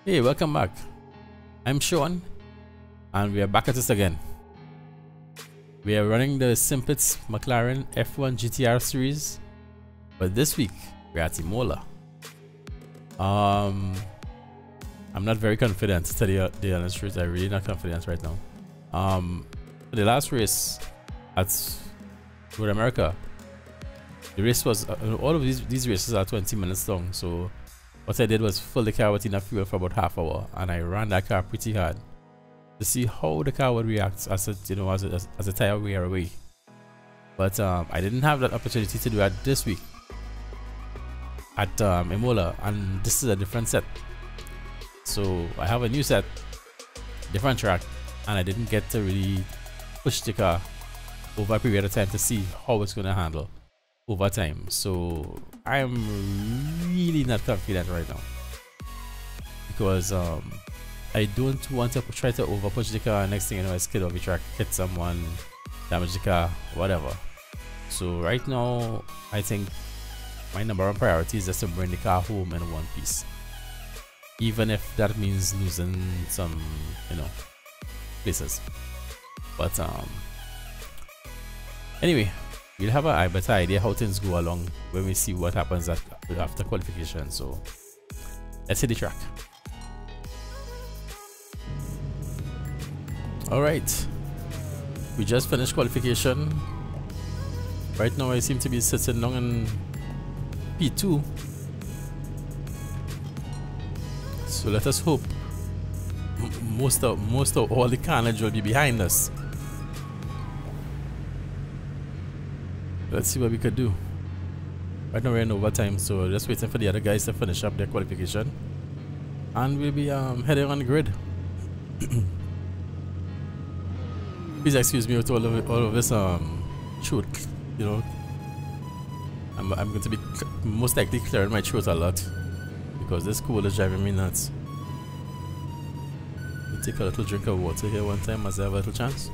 Hey, welcome back. I'm Sean, and we are back at this again. We are running the Simpit McLaren F1 GTR series, but this week we're at Imola. I'm not very confident, to tell you the honest truth. I'm really not confident right now. For the last race at North America, the race was all of these races are 20 minutes long. So what I did was fill the car with enough fuel for about half hour, and I ran that car pretty hard to see how the car would react as a tire wear away. But I didn't have that opportunity to do that this week at Imola, and this is a different set. So I have a new set, different track, and I didn't get to really push the car over a period of time to see how it's going to handle over time. So I'm really not confident right now, because I don't want to try to over push the car. Next thing you know, I skid off the track, hit someone, damage the car, whatever. So right now, I think my number one priority is just to bring the car home in one piece, even if that means losing some, places. But anyway, we'll have a better idea how things go along when we see what happens after qualification. So let's hit the track. All right, we just finished qualification. Right now I seem to be sitting down in P2, so let us hope most of all the carnage will be behind us. Let's see what we could do. Right now we're in overtime, so just waiting for the other guys to finish up their qualification, and we'll be heading on the grid. Please excuse me with all of this throat, I'm going to be most likely clearing my throat a lot because this cold is driving me nuts. I'll take a little drink of water here one time as I have a little chance.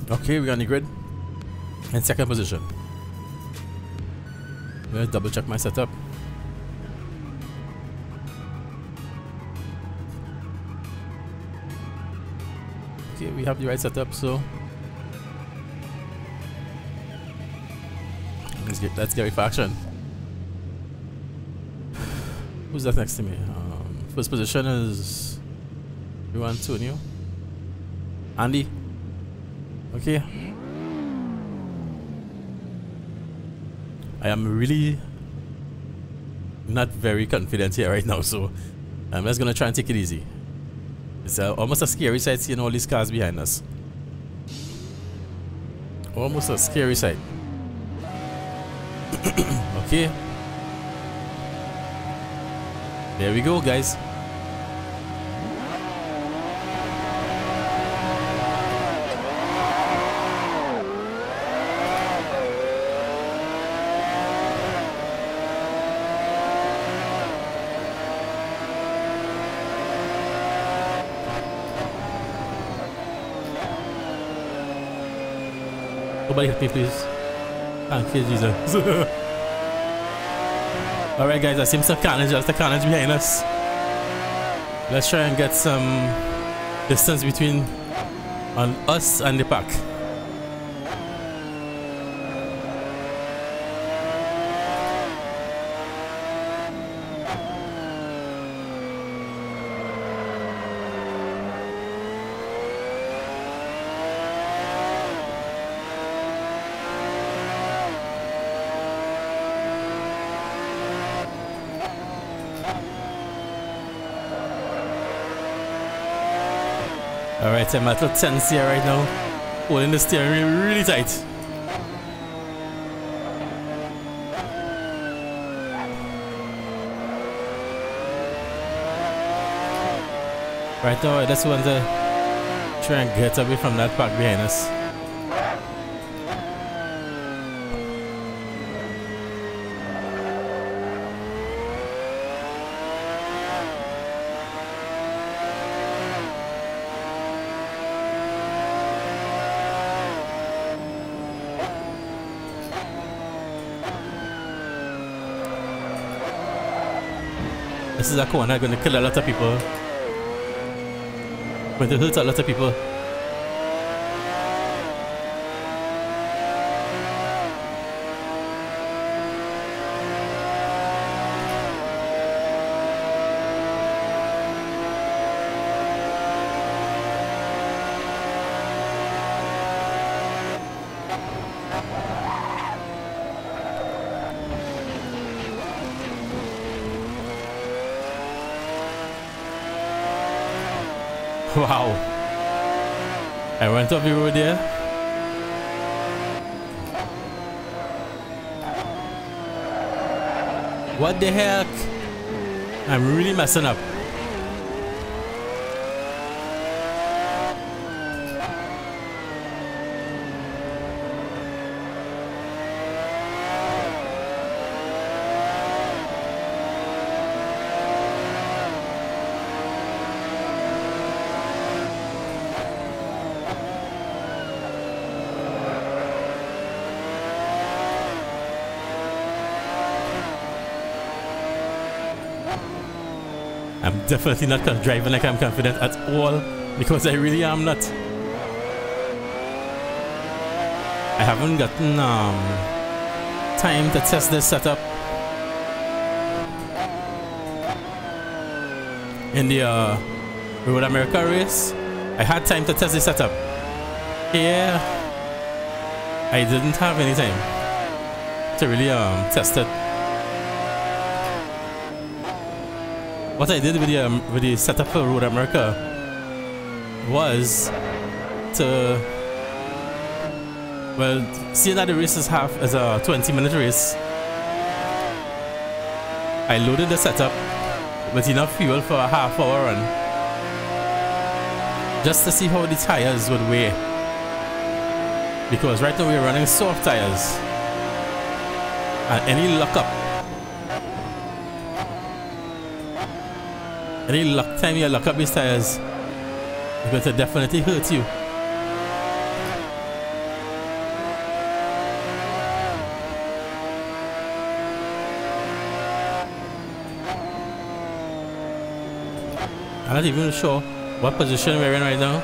Okay, we're on the grid in second position. I'm going to double check my setup. Okay, we have the right setup, so let's get ready for action. Who's that next to me? First position is Antonio. Andy. Okay. I am really not very confident here right now, so I'm just gonna try and take it easy. It's almost a scary sight seeing all these cars behind us. Almost a scary sight. Okay. There we go, guys. Nobody hit me, please. Thank you, Jesus. Alright, guys, I see some carnage. That's the carnage behind us. Let's try and get some distance between us and the pack. Alright, I'm a little tense here right now, holding the steering wheel really tight. Right now, I just want to try and get away from that pack behind us. This is a corner going to kill a lot of people. Going to hurt a lot of people. Wow, I went off the road there. What the heck? I'm really messing up. I'm definitely not driving like I'm confident at all, because I really am not. I haven't gotten time to test this setup. In the Road America race, I had time to test the setup. Here, I didn't have any time to really test it. What I did with the setup for Road America was to, well, seeing that the race is a 20-minute race, I loaded the setup with enough fuel for a half-hour run, just to see how the tires would weigh. Because right now we're running soft tires, and any time you lock up these tires, it's going to definitely hurt you. I'm not even sure what position we're in right now.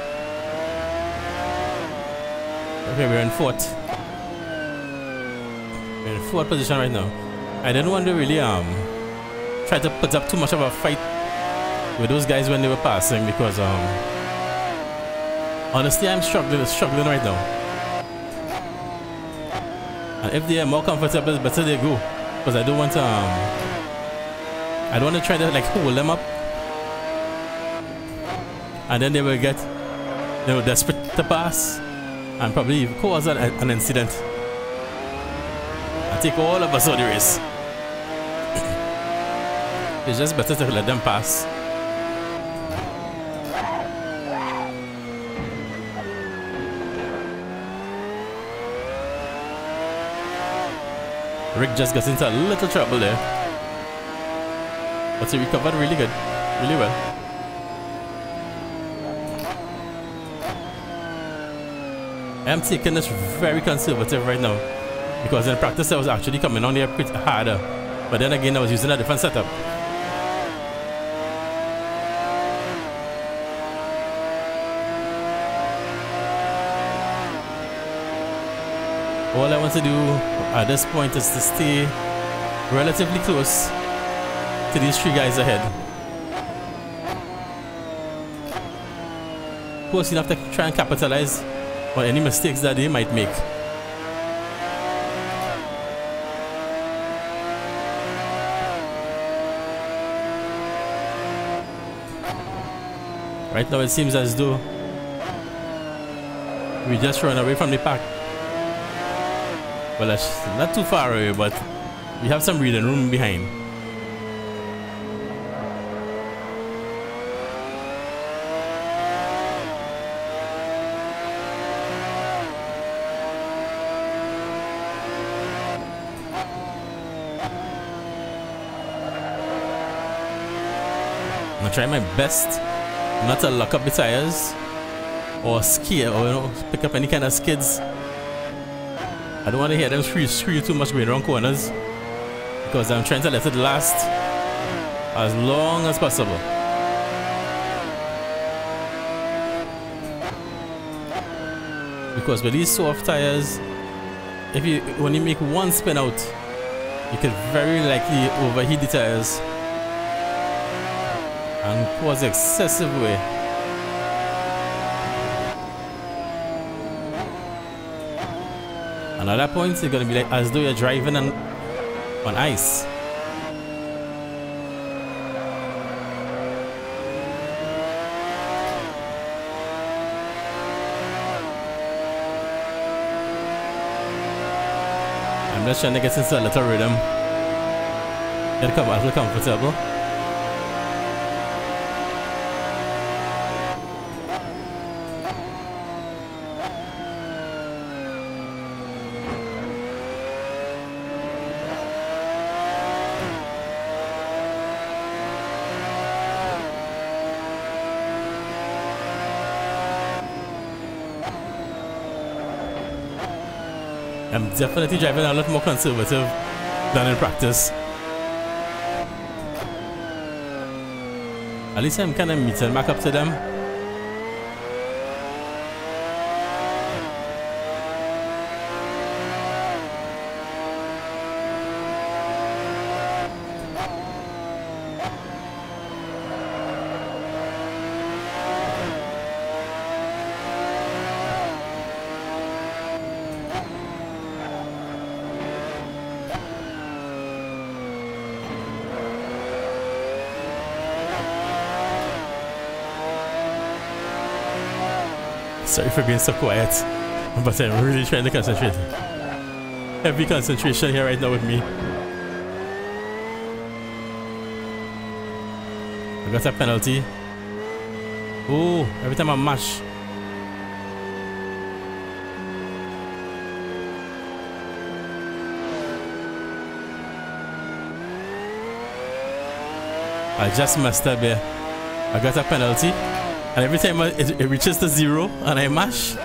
Okay, we're in fourth. We're in fourth position right now. I didn't want to really try to put up too much of a fight with those guys when they were passing, because honestly I'm struggling right now. And if they are more comfortable, it's better they go, because I don't want to try to like hold them up, and then they will desperate to pass and probably cause an incident and take all of us out of the race. It's just better to let them pass. Rick just got into a little trouble there, but he recovered really good, really well. I'm taking this very conservative right now, because in practice I was actually coming on there pretty harder, but then again I was using a different setup. All I want to do at this point is to stay relatively close to these three guys ahead. Close enough to try and capitalize on any mistakes that they might make. Right now it seems as though we just run away from the pack. Well, that's not too far away, but we have some breathing room behind. I'm gonna try my best not to lock up the tires or skid, or pick up any kind of skids. I don't want to hear them screw too much going around corners, because I'm trying to let it last. as long as possible. Because with these soft tires, when you make one spin out, you could very likely overheat the tires and cause excessive wear. And at that point, it's going to be like as though you're driving on ice. I'm just trying to get into a little rhythm. Get a little comfortable. I'm definitely driving a lot more conservative than in practice. At least I'm kind of meeting back up to them. Sorry for being so quiet, but I'm really trying to concentrate. Heavy concentration here right now with me. I got a penalty. Oh, every time I mash. I just messed up here. I got a penalty. And every time it reaches the 0 and I mash,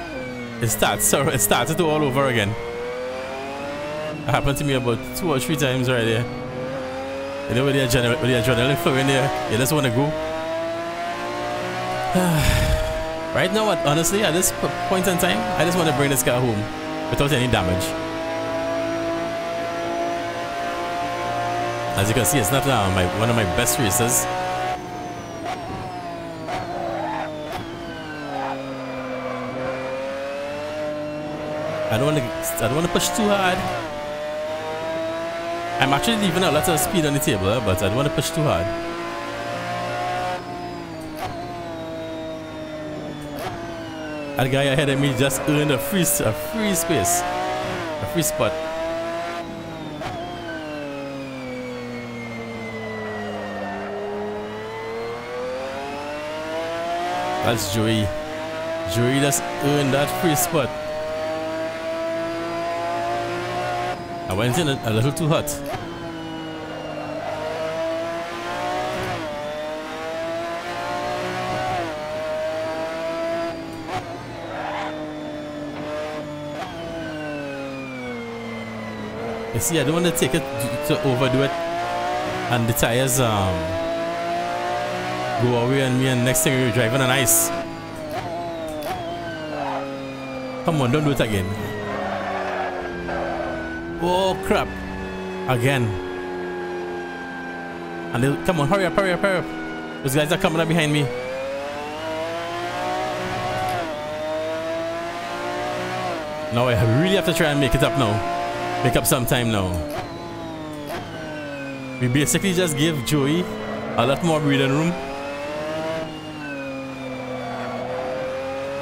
it starts it all over again. It happened to me about 2 or 3 times right there. You know, with the adrenaline flowing there, you just want to go. Right now, honestly, at this point in time, I just want to bring this car home without any damage. As you can see, it's not one of my best races. I don't want to push too hard. I'm actually leaving a lot of speed on the table, but I don't want to push too hard. That guy ahead of me just earned a free space, a free spot. That's Joey. Joey just earned that free spot. I went in a little too hot. You see, I don't want to take it to overdo it and the tires go away on me, and next thing you're driving on ice. Come on, don't do it again. Oh crap! Again. And they, come on, hurry up, hurry up, hurry up. Those guys are coming up behind me. Now I really have to try and make it up now. Make up some time now. We basically just gave Joey a lot more breathing room.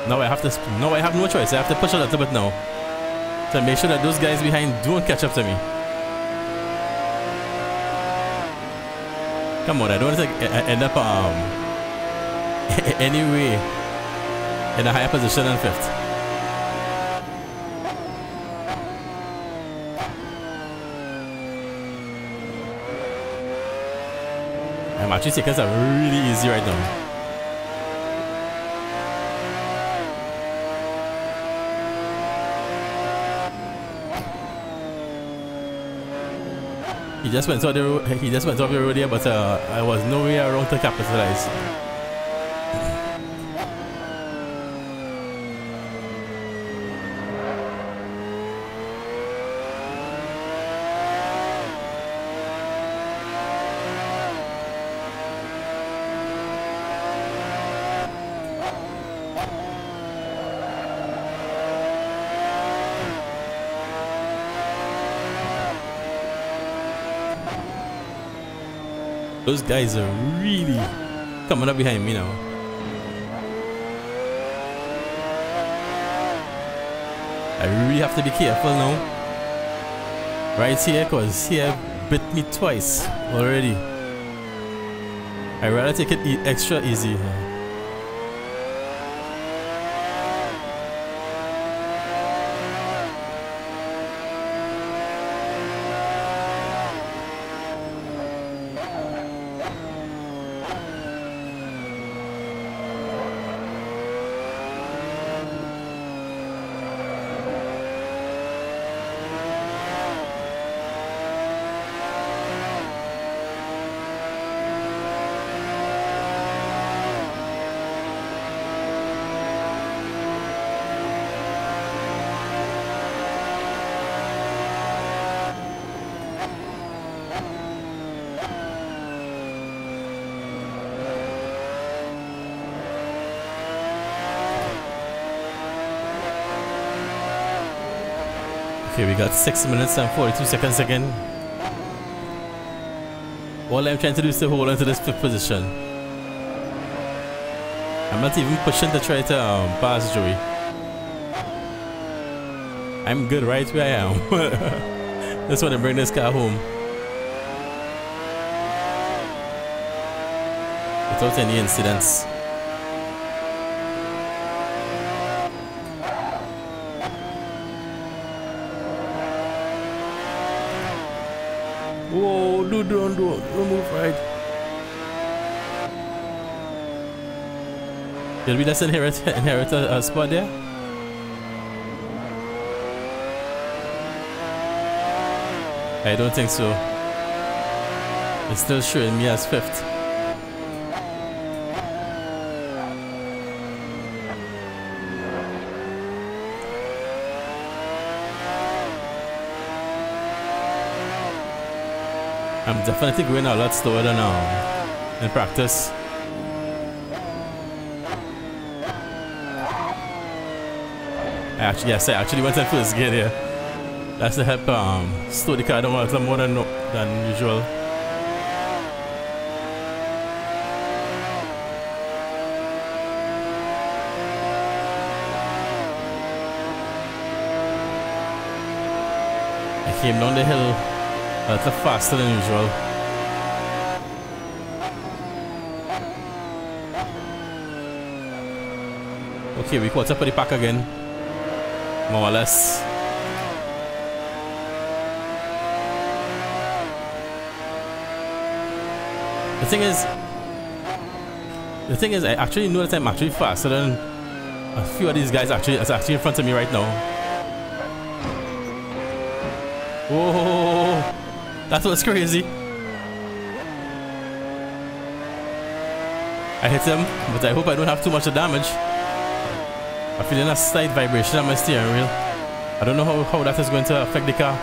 Now I have no choice. I have to push a little bit now to make sure that those guys behind don't catch up to me. Come on, I don't want to end up anyway in a higher position than 5th. I'm actually taking this really easy right now. He just went off the road. He just went off the road here, but I was nowhere around to capitalize. Those guys are really coming up behind me now. I really have to be careful now. Right here, because here bit me twice already. I'd rather take it extra easy. Okay, we got 6 minutes and 42 seconds again. All I'm trying to do is to hold on to this 5th position. I'm not even pushing to try to pass Joey. I'm good right where I am. Just want to bring this car home without any incidents. Whoa, don't move right. Did we just inherit a spot there? I don't think so. It's still showing me as 5th. I'm definitely going a lot slower than in practice. I actually went in first gear here. That's to help slow the car down a little more than usual. I came down the hill a little faster than usual. Okay, we caught up with the pack again, more or less. The thing is, I actually know that I'm actually faster than a few of these guys. It's actually in front of me right now. Whoa! That was crazy. I hit him, but I hope I don't have too much damage. I'm feeling a slight vibration on my steering wheel. I don't know how that is going to affect the car.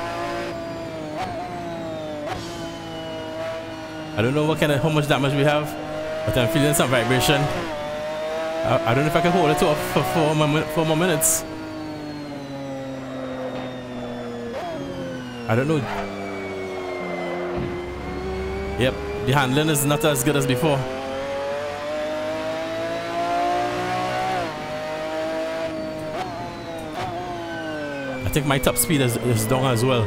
I don't know how much damage we have, but I'm feeling some vibration. I don't know if I can hold it off for 4 more minutes. I don't know. Yep, the handling is not as good as before. I think my top speed is down as well.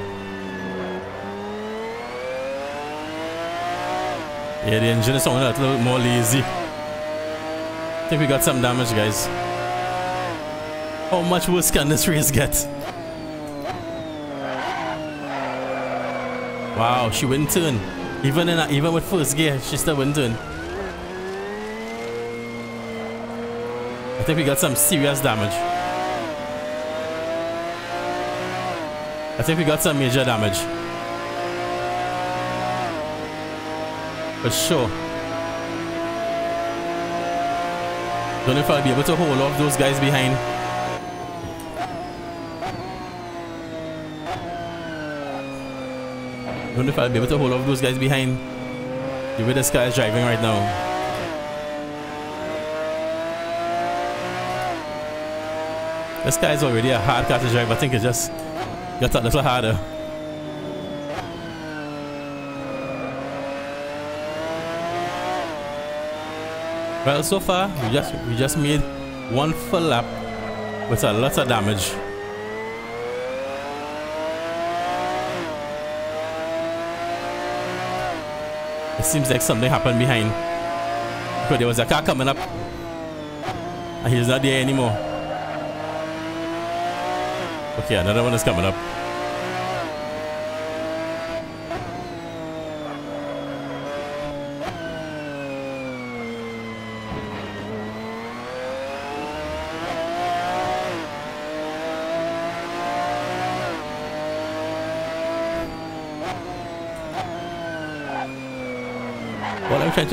Yeah, the engine is sounding a little bit more lazy. I think we got some damage, guys. How much worse can this race get? Wow, she wouldn't turn. Even with first gear, she still wouldn't turn. I think we got some serious damage. I think we got some major damage. for sure. Don't know if I'll be able to hold off those guys behind. Don't know if I'll be able to hold off those guys behind the way this guy is driving right now. This guy is already a hard car to drive. I think it just got a little harder. Well, so far we just made one full lap with a lot of damage. It seems like something happened behind, because there was a car coming up and he's not there anymore. Okay, another one is coming up.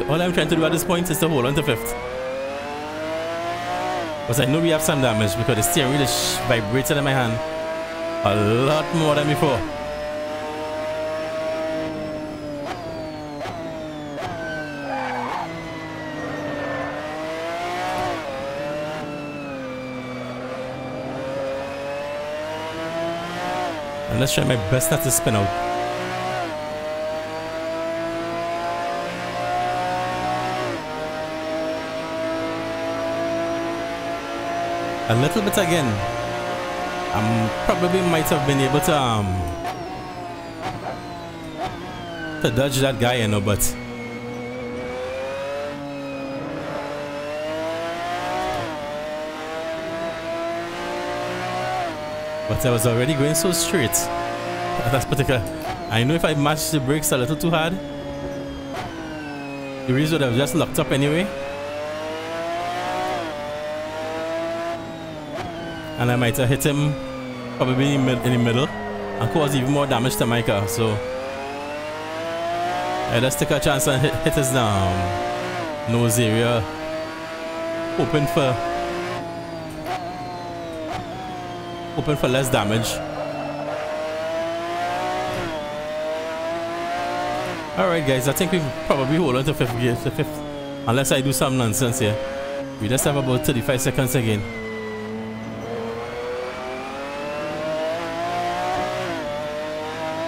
All I'm trying to do at this point is to hold on to 5th. But I know we have some damage because the steering wheel is vibrating in my hand a lot more than before. And let's try my best not to spin out. A little bit again. Probably might have been able to dodge that guy, you know, but I was already going so straight at that particular. I know if I matched the brakes a little too hard, the wheels would have just locked up anyway. And I might have hit him probably in the middle and caused even more damage to my car. So let's take a chance and hit his nose area, hoping for less damage. Alright guys, I think we probably hold on to 5th gear, unless I do some nonsense here. We just have about 35 seconds again.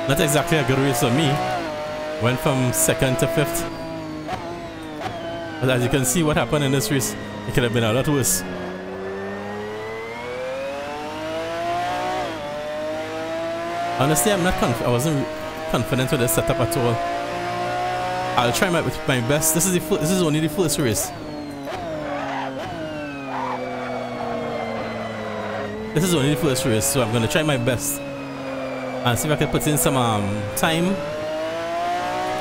Not exactly a good race for me. Went from 2nd to 5th. But as you can see what happened in this race, it could have been a lot worse. Honestly, I wasn't confident with this setup at all. I'll try my best. This is only the first race. This is only the first race, so I'm gonna try my best and see if I can put in some time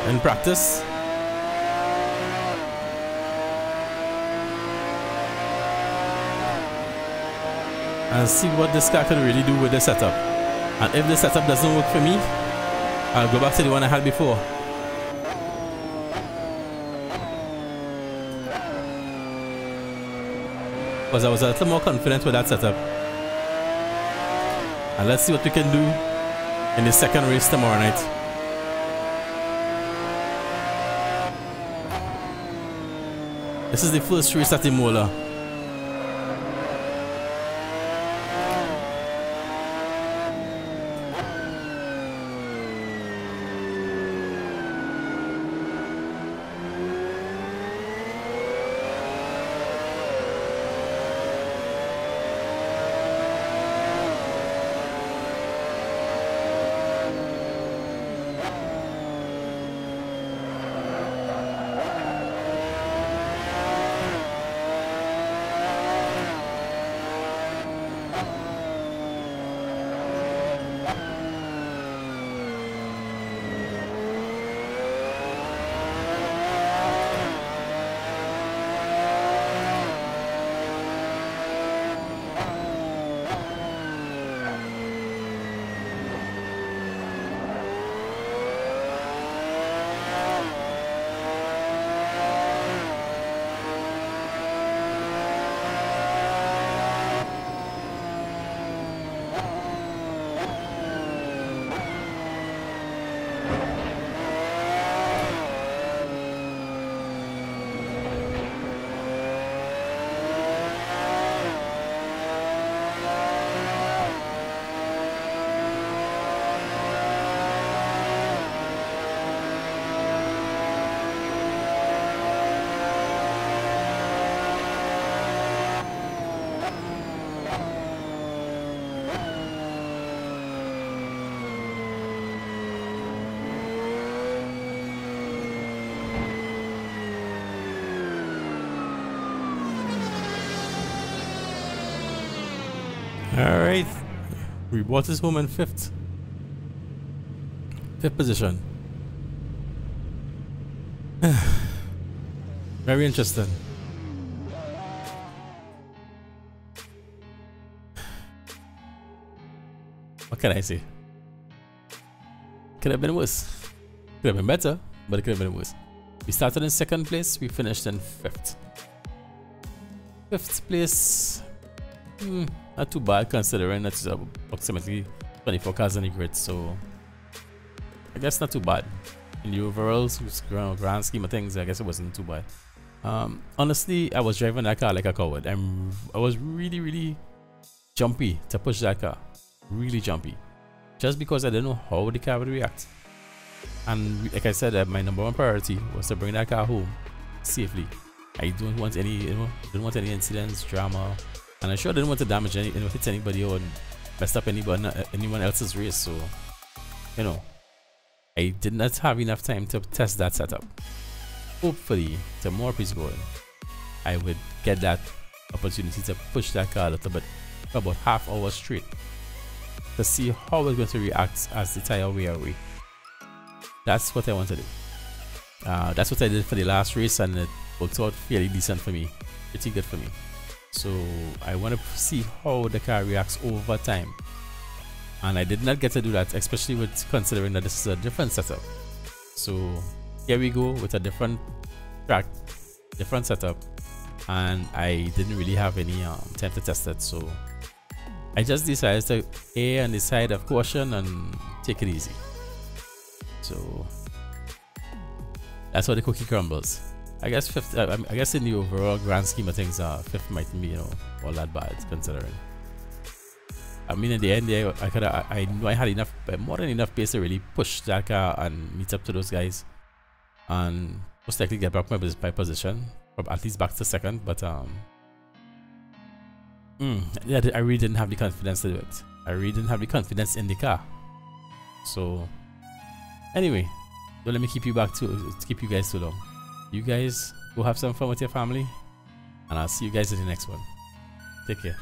in practice. And see what this car can really do with this setup. And if this setup doesn't work for me, I'll go back to the one I had before. Because I was a little more confident with that setup. And let's see what we can do in the second race tomorrow night. This is the first race at Imola. Alright. We brought us home in fifth position. Very interesting. What can I say? Could have been worse. Could have been better, but it could have been worse. We started in second place, we finished in fifth. Fifth place, not too bad considering that's approximately 24 cars in the grid, so I guess not too bad. In the overall grand scheme of things, I guess it wasn't too bad. Honestly, I was driving that car like a coward. I was really jumpy to push that car. Really jumpy. Just because I didn't know how the car would react. And like I said, my number one priority was to bring that car home safely. I don't want any, didn't want any incidents, drama, and I sure didn't want to damage hit anybody or mess up anyone else's race. So, I did not have enough time to test that setup. Hopefully, to more piece going, I would get that opportunity to push that car a little bit for about half hour straight to see how it's going to react as the tire wear away. That's what I want to do. That's what I did for the last race, and it worked out fairly decent for me, pretty good for me. So I want to see how the car reacts over time, and I did not get to do that, especially with considering that this is a different setup. So here we go with a different track, different setup, and I didn't really have any time to test it. So I just decided to err on the side of caution and take it easy. So that's how the cookie crumbles. I guess fifth. I guess in the overall grand scheme of things, fifth mightn't be all that bad considering. I mean, in the end, I know I had more than enough pace to really push that car and meet up to those guys, and most likely get back my position, or at least back to second. But yeah, I really didn't have the confidence to do it. I really didn't have the confidence in the car. So anyway, don't let me keep you guys too long. You guys go have some fun with your family, and I'll see you guys in the next one. Take care.